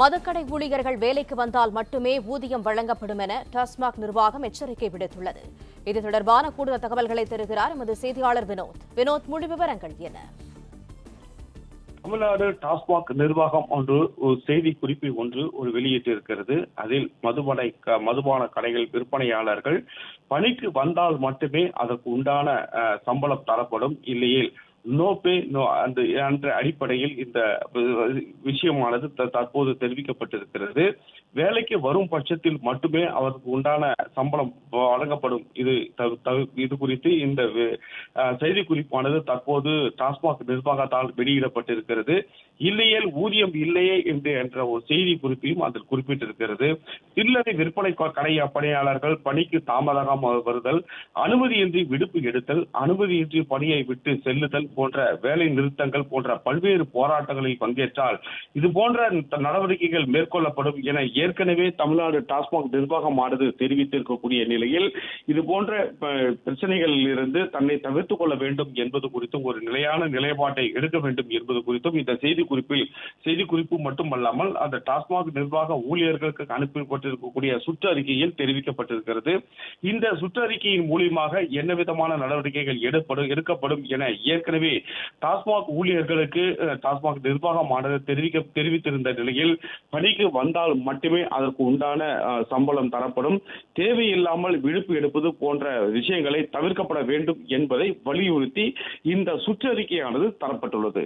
மதுக்கடை ஊழியர்கள் வேலைக்கு வந்தால் மட்டுமே ஊதியம் வழங்கப்படும் என டாஸ்மாக் நிர்வாகம் எச்சரிக்கை விடுத்துள்ளது. இது தொடர்பான கூடுதல் தகவல்களை தருகிறார் எமது செய்தியாளர் வினோத். முழு விவரங்கள் என்ன? தமிழ்நாடு டாஸ்மாக் நிர்வாகம் ஒரு செய்தி குறிப்பை வெளியிட்டிருக்கிறது. அதில் மதுபான கடைகள் விற்பனையாளர்கள் பணிக்கு வந்தால் மட்டுமே அதற்கு உண்டான சம்பளம் தரப்படும், இல்லையே நோ பே நோ என்ற அடிப்படையில் இந்த விஷயமானது தற்போது தெரிவிக்கப்பட்டிருக்கிறது. வேலைக்கு வரும் பட்சத்தில் மட்டுமே அவருக்கு உண்டான சம்பளம் வழங்கப்படும். இது குறித்து இந்த செய்தி குறிப்பானது தற்போது டாஸ்மாக் நிர்வாகத்தால் வெளியிடப்பட்டிருக்கிறது. இல்லையேல் ஊதியம் இல்லையே என்ற ஒரு செய்தி குறிப்பையும் அதில் குறிப்பிட்டிருக்கிறது. சில்லறை விற்பனை கடை பணியாளர்கள் பணிக்கு தாமதமாக வருதல், அனுமதியின்றி விடுப்பு எடுத்தல், அனுமதியின்றி பணியை விட்டு செல்லுதல் போன்ற வேலை நிறுத்தங்கள் போன்ற பல்வேறு போராட்டங்களில் பங்கேற்றால் இது போன்ற நடவடிக்கைகள் மேற்கொள்ளப்படும் என ஏற்கனவே தமிழ்நாடு டாஸ்மாக் நிர்வாகமானது தெரிவித்திருக்கக்கூடிய நிலையில் இது போன்ற பிரச்சனைகளில் இருந்து தன்னை தவிர்த்துக் கொள்ள வேண்டும் என்பது குறித்தும் ஒரு நிலையான நிலைப்பாட்டை எடுக்க வேண்டும் என்பது குறித்தும் இந்த செய்தி குறிப்பு மட்டுமல்லாமல் அந்த டாஸ்மாக் நிர்வாக ஊழியர்களுக்கு அனுப்பப்பட்டிருக்கக்கூடிய சுற்றறிக்கையில் தெரிவிக்கப்பட்டிருக்கிறது. இந்த சுற்றறிக்கையின் மூலமாக என்ன விதமான நடவடிக்கைகள் எடுக்கப்படும் என ஏற்கனவே டாஸ்மாக் ஊழியர்களுக்கு டாஸ்மாக் நிர்வாகமானது தெரிவித்திருந்த நிலையில் பணிக்கு வந்தால் மட்டுமே அதற்கு உண்டான சம்பளம் தரப்படும், தேவையில்லாமல் விடுப்பு எடுப்பது போன்ற விஷயங்களை தவிர்க்கப்பட வேண்டும் என்பதை வலியுறுத்தி இந்த சுற்றறிக்கையானது தரப்பட்டுள்ளது.